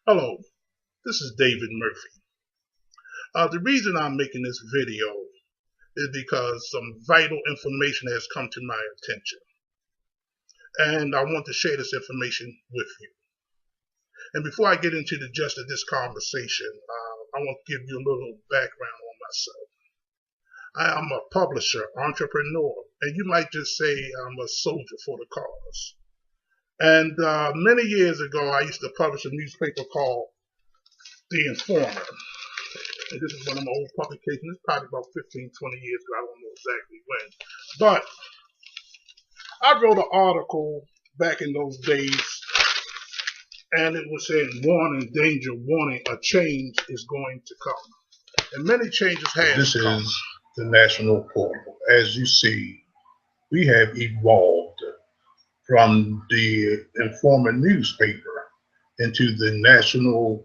Hello, this is David Murphy. The reason I'm making this video is because some vital information has come to my attention, and I want to share this information with you. And before I get into the gist of this conversation, I want to give you a little background on myself. I am a publisher, entrepreneur, and you might just say I'm a soldier for the cause. And many years ago, I used to publish a newspaper called The Informer. And this is one of my old publications. It's probably about 15, 20 years ago. I don't know exactly when. But I wrote an article back in those days, and it was saying, warning, danger, warning, a change is going to come. And many changes have come. This is the national portal. As you see, we have evolved from the Informer newspaper into the national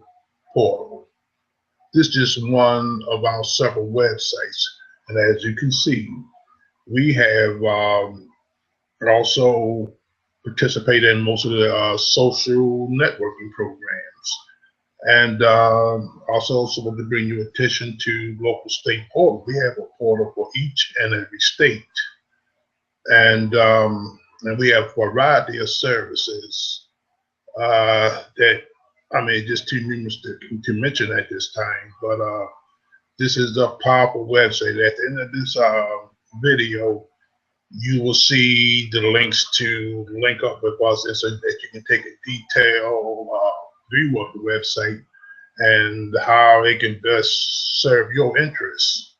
portal. This is just one of our several websites. And as you can see, we have also participated in most of the social networking programs. And also want to bring your attention to local state portal. We have a portal for each and every state. And we have a variety of services that, I mean, just too numerous to mention at this time, but this is a powerful website. At the end of this video, you will see the links to link up with us so that you can take a detailed view of the website and how it can best serve your interests.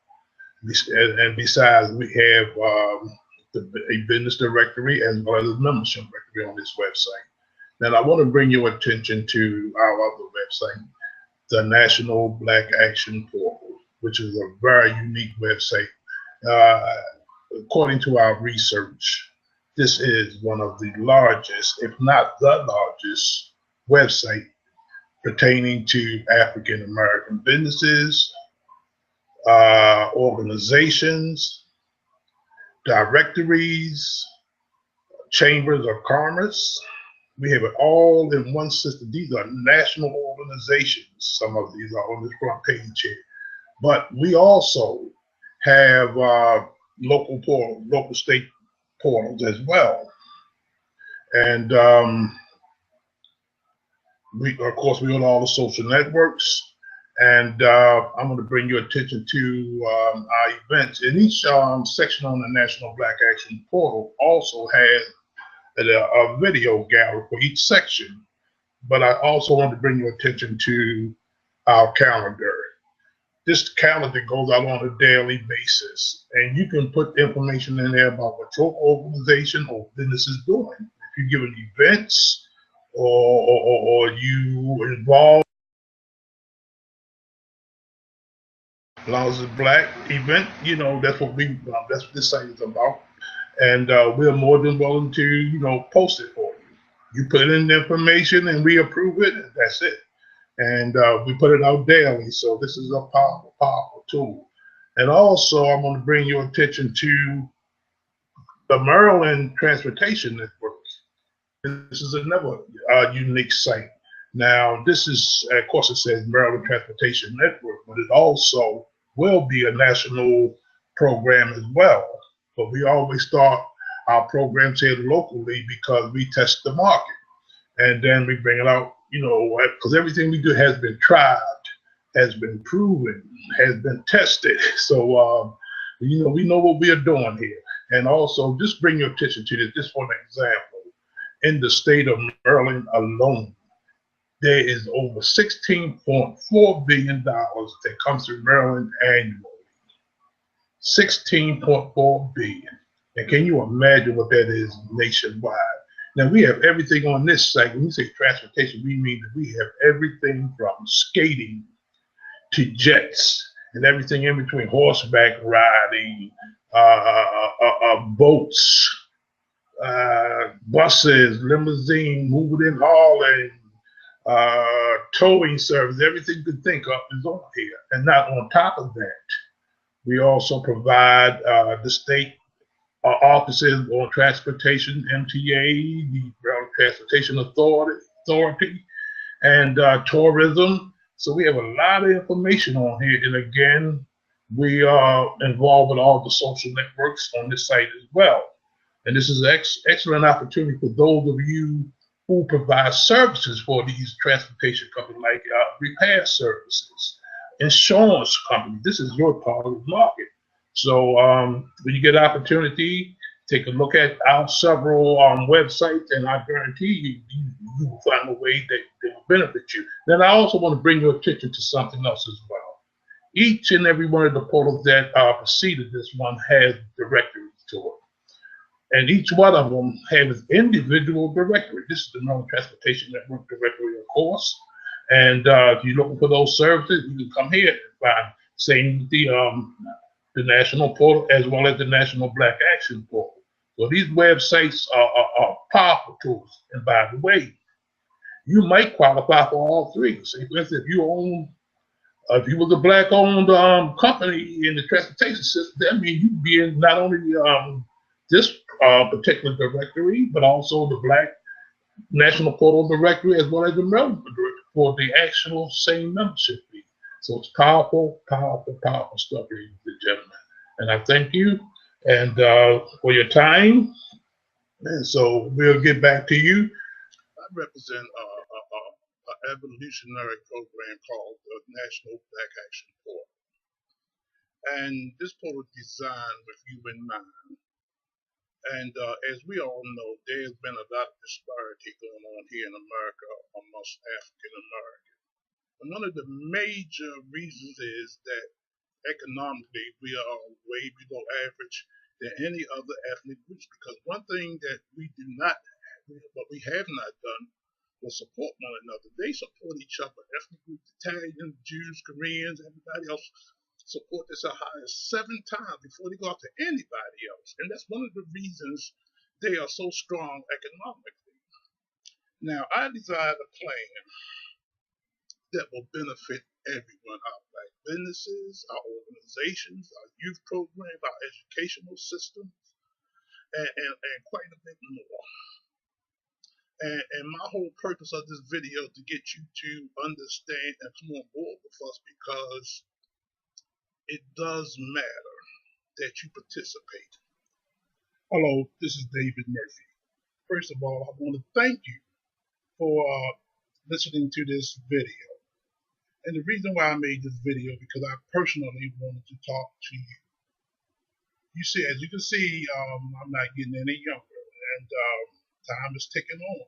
And besides, we have a business directory as well as a membership directory on this website. Now, I want to bring your attention to our other website, the National Black Action Portal, which is a very unique website. According to our research, this is one of the largest, if not the largest, website pertaining to African American businesses, organizations, directories, chambers of commerce. We have it all in one system. These are national organizations. Some of these are on this front page here. But we also have local state portals as well. And of course, we own all the social networks. And I'm going to bring your attention to our events. And each section on the National Black Action Portal also has a video gallery for each section. But I also want to bring your attention to our calendar. This calendar goes out on a daily basis, and you can put information in there about what your organization or business is doing. If you're giving events or you involved, as long as it's a black event, you know, that's what this site is about. And we're more than willing to, you know, post it for you. You put in the information and we approve it, and that's it. And we put it out daily, so this is a powerful, powerful tool. And also, I'm going to bring your attention to the Maryland Transportation Network. This is another unique site. Now, this is, of course, it says Maryland Transportation Network, but it also will be a national program as well. But we always start our programs here locally because we test the market. And then we bring it out, you know, because everything we do has been tried, has been proven, has been tested. So, you know, we know what we are doing here. And also, just bring your attention to this. Just for an example, in the state of Maryland alone, there is over $16.4 billion that comes through Maryland annually. $16.4 billion. And can you imagine what that is nationwide? Now, we have everything on this site. When we say transportation, we mean that we have everything from skating to jets and everything in between, horseback riding, boats, buses, limousine, moving and hauling, towing service, everything you could think of is on here. And not on top of that, we also provide the state offices on transportation, MTA, the Maryland Transportation Authority, and tourism. So we have a lot of information on here. And again, we are involved with all the social networks on this site as well. And this is an excellent opportunity for those of you who provide services for these transportation companies, like repair services, insurance companies. This is your target market. So when you get an opportunity, take a look at our several websites, and I guarantee you will find a way that will benefit you. Then I also want to bring your attention to something else as well. Each and every one of the portals that preceded this one has directories to it. And each one of them has individual directory. This is the Maryland Transportation Network directory, of course. And if you're looking for those services, you can come here and find same the national portal as well as the National Black Action portal. So these websites are powerful tools. And by the way, you might qualify for all three. Say, for instance, if you was a black-owned company in the transportation system, that means you'd be in not only this particular directory, but also the Black National Portal Directory, as well as the Maryland Directory for the actual same membership fee. So it's powerful, powerful, powerful stuff, ladies and gentlemen. And I thank you and for your time. And so we'll get back to you. I represent an evolutionary program called the National Black Action Portal. And this portal is designed with you in mind. And as we all know, there's been a lot of disparity going on here in America amongst African Americans. And one of the major reasons is that economically we are way below average than any other ethnic groups, because one thing that we do not, what we have not done, was support one another. They support each other. Ethnic groups, Italians, Jews, Koreans, everybody else support this as high as 7 times before they go out to anybody else. And that's one of the reasons they are so strong economically. Now, I designed a plan that will benefit everyone, our black businesses, our organizations, our youth programs, our educational systems, and quite a bit more. And my whole purpose of this video is to get you to understand and come on board with us, because it does matter that you participate. Hello, this is David Murphy. First of all, I want to thank you for listening to this video. And the reason why I made this video, because I personally wanted to talk to you. You see, as you can see, I'm not getting any younger, and time is ticking on.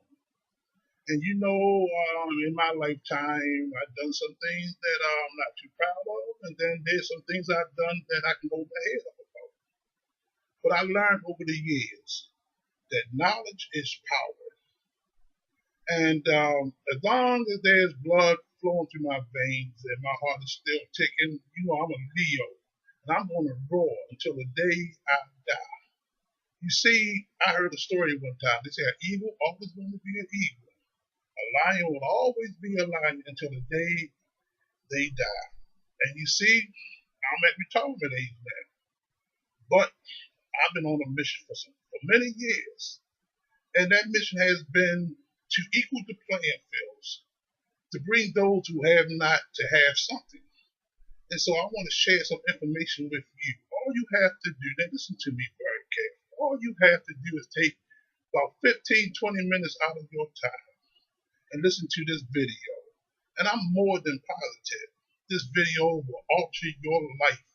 And you know, in my lifetime, I've done some things that I'm not too proud of, and then there's some things I've done that I can go ahead of about. But I learned over the years that knowledge is power. And as long as there's blood flowing through my veins and my heart is still ticking, you know, I'm a Leo, and I'm going to roar until the day I die. You see, I heard a story one time. They say an eagle always going to be an eagle. A lion will always be a lion until the day they die. And you see, I'm at retirement age now. But I've been on a mission for many years. And that mission has been to equal the playing fields, to bring those who have not to have something. And so I want to share some information with you. All you have to do, now listen to me very carefully. All you have to do is take about 15, 20 minutes out of your time and listen to this video. And I'm more than positive this video will alter your life.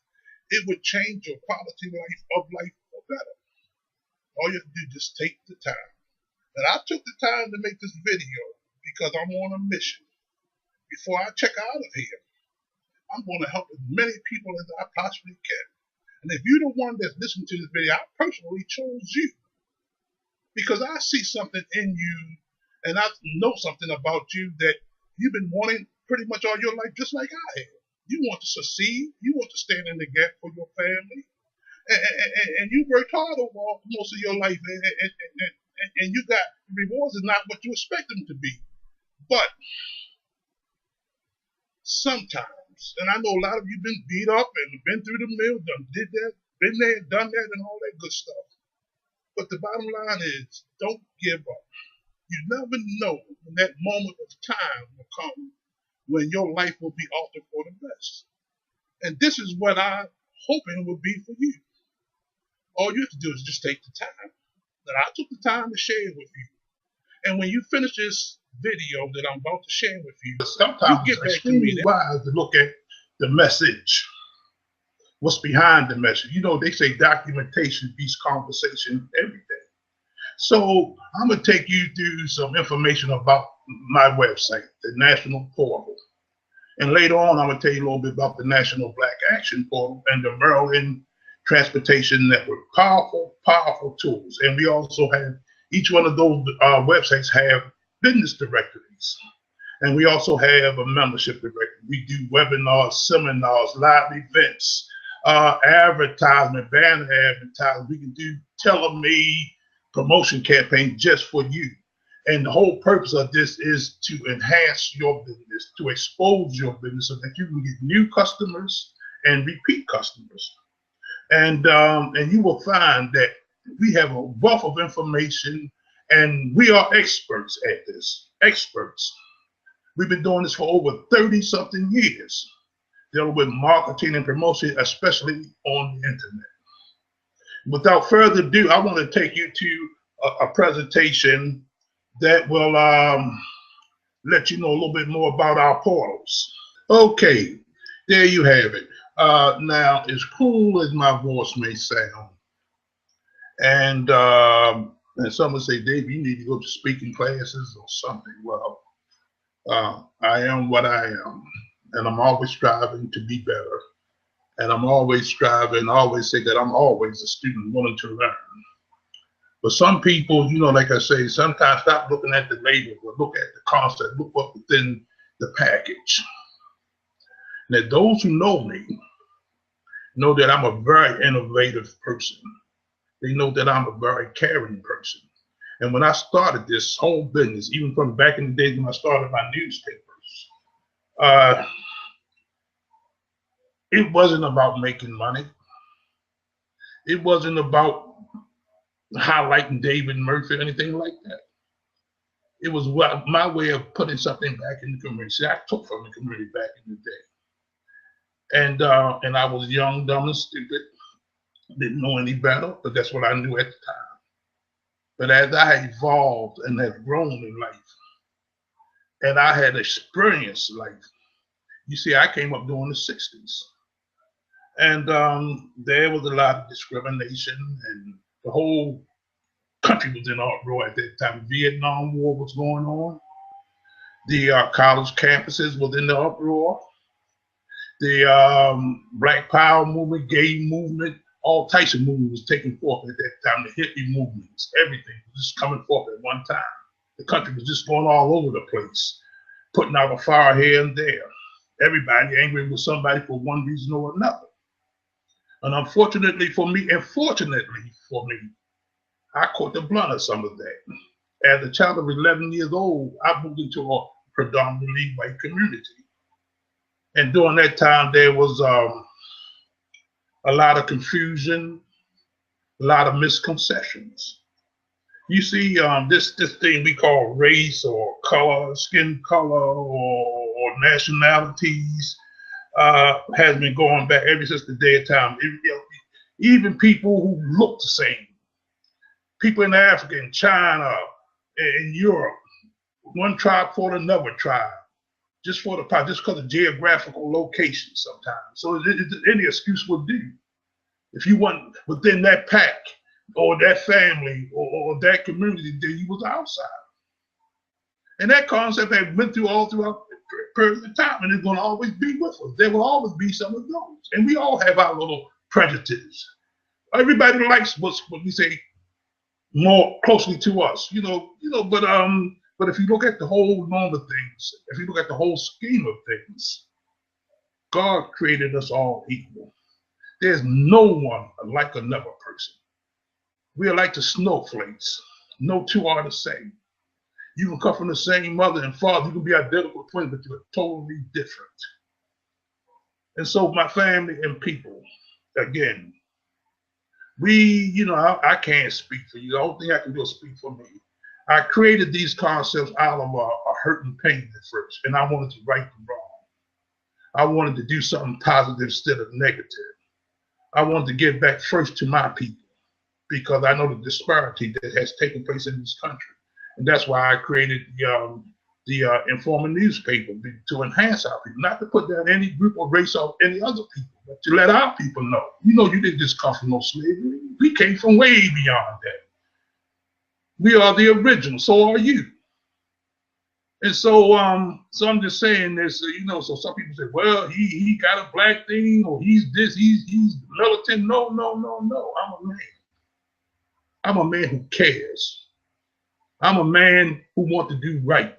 It would change your quality of life for better. All you have to do is just take the time. And I took the time to make this video because I'm on a mission. Before I check out of here, I'm going to help as many people as I possibly can. And if you're the one that's listening to this video, I personally chose you because I see something in you, and I know something about you that you've been wanting pretty much all your life, just like I have. You want to succeed. You want to stand in the gap for your family. And you worked hard over most of your life, and you got rewards is not what you expect them to be. But sometimes, and I know a lot of you been beat up and been through the mill, did that, been there, done that, and all that good stuff. But the bottom line is, don't give up. You never know when that moment of time will come when your life will be altered for the best. And this is what I'm hoping will be for you. All you have to do is just take the time. That I took the time to share with you. And when you finish this video that I'm about to share with you, sometimes you get it's back to me. extremely wise to look at the message, what's behind the message. You know, they say documentation beats conversation every day. So I'm going to take you through some information about my website, the National Portal. And later on, I'm going to tell you a little bit about the National Black Action Portal and the Maryland Transportation Network. Powerful, powerful tools. And we also have, each one of those websites have business directories. And we also have a membership directory. We do webinars, seminars, live events, advertisement, banner advertising. We can do tailor-made promotion campaign just for you. And the whole purpose of this is to enhance your business, to expose your business so that you can get new customers and repeat customers. And you will find that we have a wealth of information, and we are experts at this, experts. We've been doing this for over 30-something years, dealing with marketing and promotion, especially on the internet. Without further ado, I want to take you to a presentation that will let you know a little bit more about our portals. Okay, there you have it. Now, as cool as my voice may sound, and someone say, Dave, you need to go to speaking classes or something. Well, I am what I am, and I'm always striving to be better. And I'm always striving, I always say that I'm always a student willing to learn. But some people, you know, like I say, sometimes stop looking at the label, but look at the concept, look what's within the package. Now, those who know me know that I'm a very innovative person. They know that I'm a very caring person. And when I started this whole business, even from back in the days when I started my newspapers, it wasn't about making money. It wasn't about highlighting David Murphy or anything like that. It was my way of putting something back in the community. I took from the community back in the day. And I was young, dumb, and stupid. Didn't know any better, but that's what I knew at the time. But as I had evolved and had grown in life, and I had experienced life, you see, I came up during the 60s. And there was a lot of discrimination, and the whole country was in uproar at that time. The Vietnam War was going on. The college campuses was in the uproar. The Black Power movement, gay movement, all types of movement was taking forth at that time. The hippie movements, everything was just coming forth at one time. The country was just going all over the place, putting out a fire here and there. Everybody angry with somebody for one reason or another. And unfortunately for me, and fortunately for me, I caught the blunt of some of that. As a child of 11 years old, I moved into a predominantly white community. And during that time, there was a lot of confusion, a lot of misconceptions. You see, this thing we call race or color, skin color, or nationalities has been going back ever since the day of time. Even people who look the same, people in Africa, in China, in Europe, one tribe fought another tribe, just because of geographical location sometimes. So any excuse will do. If you want within that pack or that family or that community, then you was outside. And that concept has been through all throughout the period of time, and it's going to always be with us. There will always be some of those. And we all have our little prejudices. Everybody likes what we say more closely to us, but if you look at the whole norm of things, if you look at the whole scheme of things, God created us all equal. There's no one like another person. We are like the snowflakes. No two are the same. You can come from the same mother and father. You can be identical twins, but you're totally different. And so my family and people, again, I can't speak for you. The only thing I can do is speak for me. I created these concepts out of a hurt and pain at first, and I wanted to right the wrong. I wanted to do something positive instead of negative. I wanted to give back first to my people because I know the disparity that has taken place in this country. And that's why I created the Informer newspaper, to enhance our people, not to put down any group or race or any other people, but to let our people know, you didn't just come from no slavery. We came from way beyond that. We are the original, so are you. And so I'm just saying this, so some people say, well, he got a black thing, or he's this, he's militant. No. I'm a man. I'm a man who cares. I'm a man who wants to do right.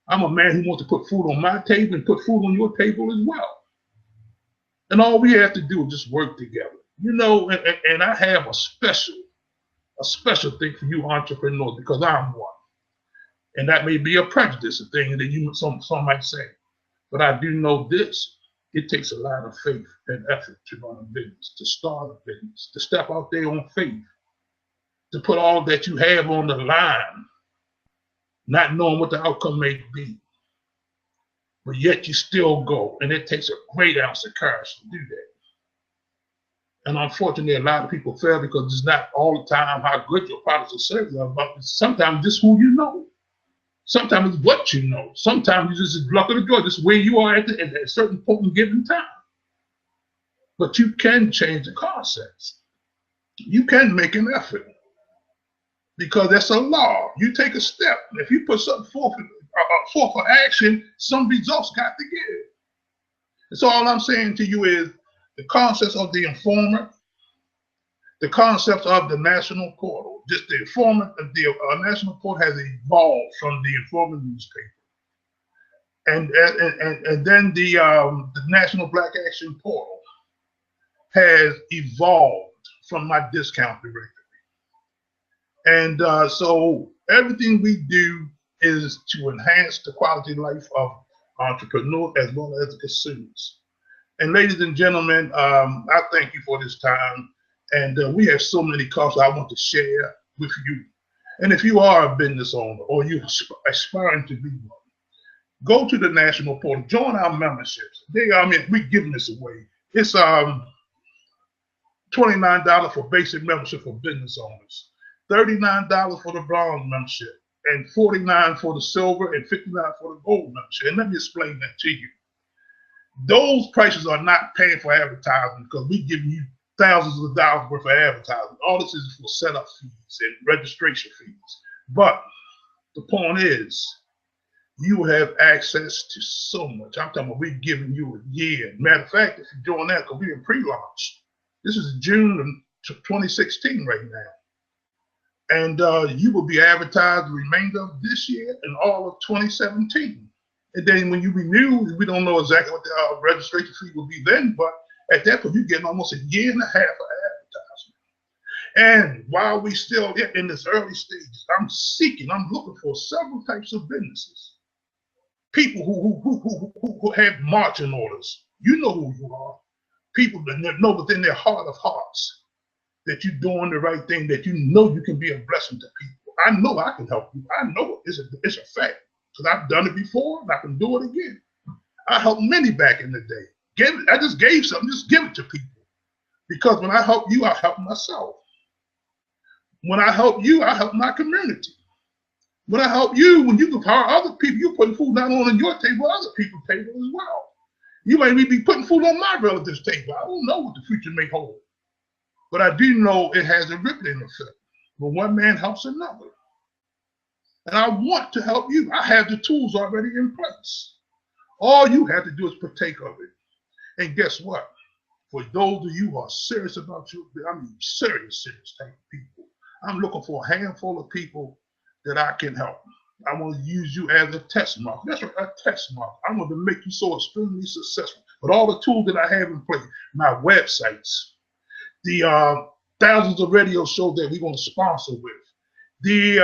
I'm a man who wants to put food on my table and put food on your table as well. And all we have to do is just work together. And I have a special thing for you entrepreneurs, because I'm one. And that may be a prejudice, a thing that some might say. But I do know this: it takes a lot of faith and effort to run a business, to start a business, to step out there on faith, to put all that you have on the line, not knowing what the outcome may be. But yet you still go, and it takes a great ounce of courage to do that. And unfortunately, a lot of people fail because it's not all the time how good your products or services are, but sometimes just who you know. Sometimes it's what you know. Sometimes it's just luck of the draw, just where you are at a certain point in given time. But you can change the concepts. You can make an effort, because that's a law. You take a step. If you put something forth for action, some results got to give. And so all I'm saying to you is the concepts of the Informer, the concepts of the national portal. Just the Informer, the national portal has evolved from the Informer newspaper, and then the National Black Action Portal has evolved from my discount directory. And so everything we do is to enhance the quality of life of entrepreneurs as well as the consumers. And ladies and gentlemen, I thank you for this time. And we have so many concepts I want to share with you. And if you are a business owner or you're aspiring to be one, go to the national portal, join our memberships. We're giving this away. It's $29 for basic membership for business owners, $39 for the bronze membership, and $49 for the silver, and $59 for the gold membership. And let me explain that to you. Those prices are not paying for advertising, because we're giving you thousands of dollars worth of advertising. All this is for setup fees and registration fees. But the point is, you have access to so much. I'm talking about we're giving you a year. Matter of fact, if you join that, because we're in pre-launch. This is June of 2016 right now. And you will be advertised the remainder of this year and all of 2017. And then when you renew, we don't know exactly what the registration fee will be then, but at that point, you're getting almost a year and a half of advertisement. And while we still in this early stages, I'm looking for several types of businesses. People who have marching orders. You know who you are. People that know within their heart of hearts that you're doing the right thing, that you know you can be a blessing to people. I know I can help you. I know it's a fact, because I've done it before and I can do it again. I helped many back in the day. I just gave something, just give it to people. Because when I help you, I help myself. When I help you, I help my community. When I help you, when you empower other people, you're putting food not only on your table, other people's table as well. You may be putting food on my relatives' table. I don't know what the future may hold. But I do know it has a rippling effect. When one man helps another. And I want to help you. I have the tools already in place. All you have to do is partake of it. And guess what? For those of you who are serious about serious type of people, I'm looking for a handful of people that I can help. I want to use you as a test mark. That's right, a test mark. I want to make you so extremely successful. But all the tools that I have in place, my websites, the thousands of radio shows that we're going to sponsor with, the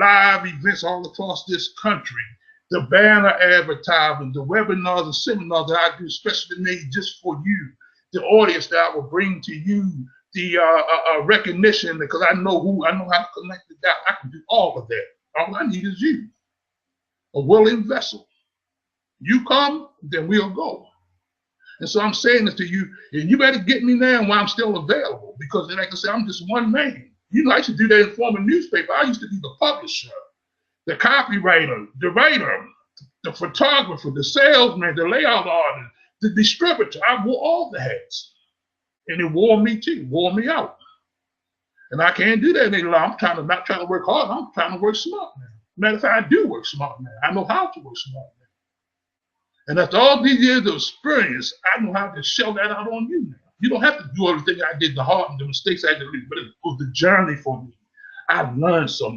live events all across this country, the banner advertising, the webinars and seminars that I do specially made just for you, the audience that I will bring to you, the recognition, because I know how to connect the dots. I can do all of that. All I need is you, a willing vessel. You come, then we'll go. And so I'm saying this to you, and you better get me now while I'm still available, because like I said, I'm just one man. You know, I used to do that in former newspaper. I used to be the publisher, the copywriter, the writer, the photographer, the salesman, the layout artist, the distributor. I wore all the hats. And it wore me too, wore me out. And I can't do that any longer. I'm not trying to work hard. I'm trying to work smart now. Matter of fact, I do work smart now. I know how to work smart now. And after all these years of experience, I know how to shell that out on you now. You don't have to do everything I did, the hard and the mistakes I did, but it was the journey for me. I've learned so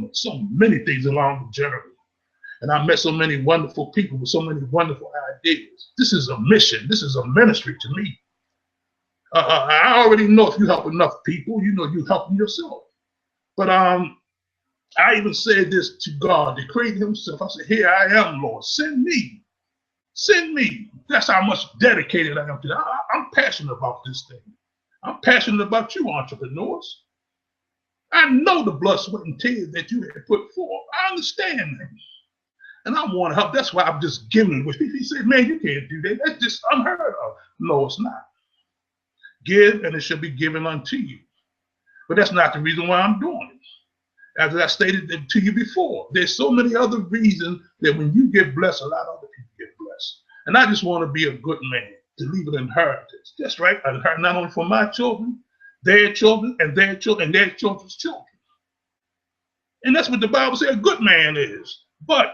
many things along the journey. And I met so many wonderful people with so many wonderful ideas. This is a mission. This is a ministry to me. I already know if you help enough people, you know you're helping yourself. But I even said this to God, the Creator Himself. I said, here I am, Lord. Send me. Send me. That's how much dedicated I am to that. I'm passionate about this thing. I'm passionate about you, entrepreneurs. I know the blood, sweat, and tears that you have put forth. I understand that. And I want to help. That's why I'm just giving it. He said, man, you can't do that. That's just unheard of. No, it's not. Give, and it shall be given unto you. But that's not the reason why I'm doing it. As I stated to you before, there's so many other reasons that when you get blessed, a lot of other people get blessed. And I just want to be a good man, to leave an inheritance. That's right, not only for my children, their children, and their children, and their children's children. And that's what the Bible says a good man is. But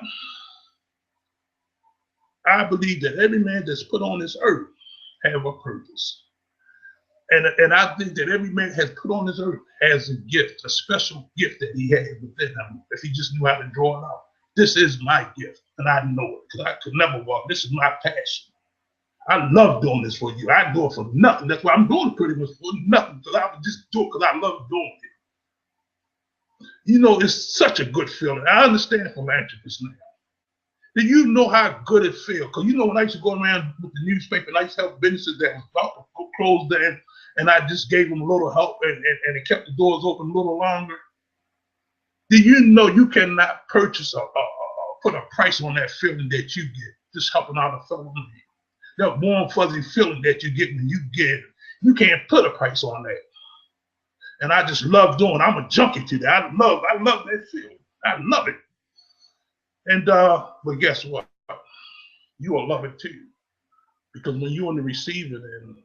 I believe that every man that's put on this earth have a purpose. And I think that every man has put on this earth has a gift, a special gift that he had within him, if he just knew how to draw it out. This is my gift, and I know it, because I could never walk. This is my passion. I love doing this for you. I do it for nothing. That's why I'm doing it pretty much for nothing, because I would just do it because I love doing it. You know, it's such a good feeling. I understand philanthropists now. Do you know how good it feels? Because you know, when I used to go around with the newspaper, and I used to help businesses that was about to go close down, and I just gave them a little help, and it kept the doors open a little longer. Do you know you cannot purchase put a price on that feeling that you get just helping out a fellow man? That warm, fuzzy feeling that you get when you give, you can't put a price on that. And I just love doing it. I'm a junkie to that. I love that feeling. I love it. And but guess what? You will love it too, because when you're on the receiving end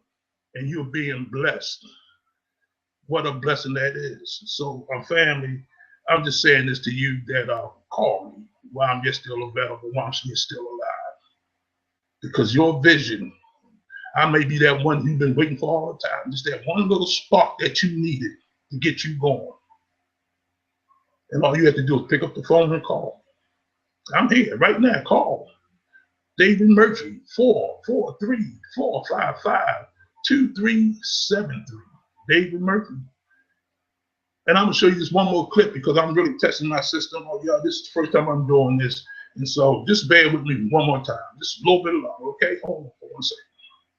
and you're being blessed, what a blessing that is. So, family, I'm just saying this to you that call me while I'm yet still available, while I'm yet still alive, because your vision, I may be that one you've been waiting for all the time, just that one little spark that you needed to get you going. And all you have to do is pick up the phone and call. I'm here right now. Call David Murphy, 443-455-2373. David Murphy. And I'm gonna show you this one more clip because I'm really testing my system. Oh yeah, this is the first time I'm doing this, and so just bear with me one more time, just a little bit longer, okay? Hold on for 1 second.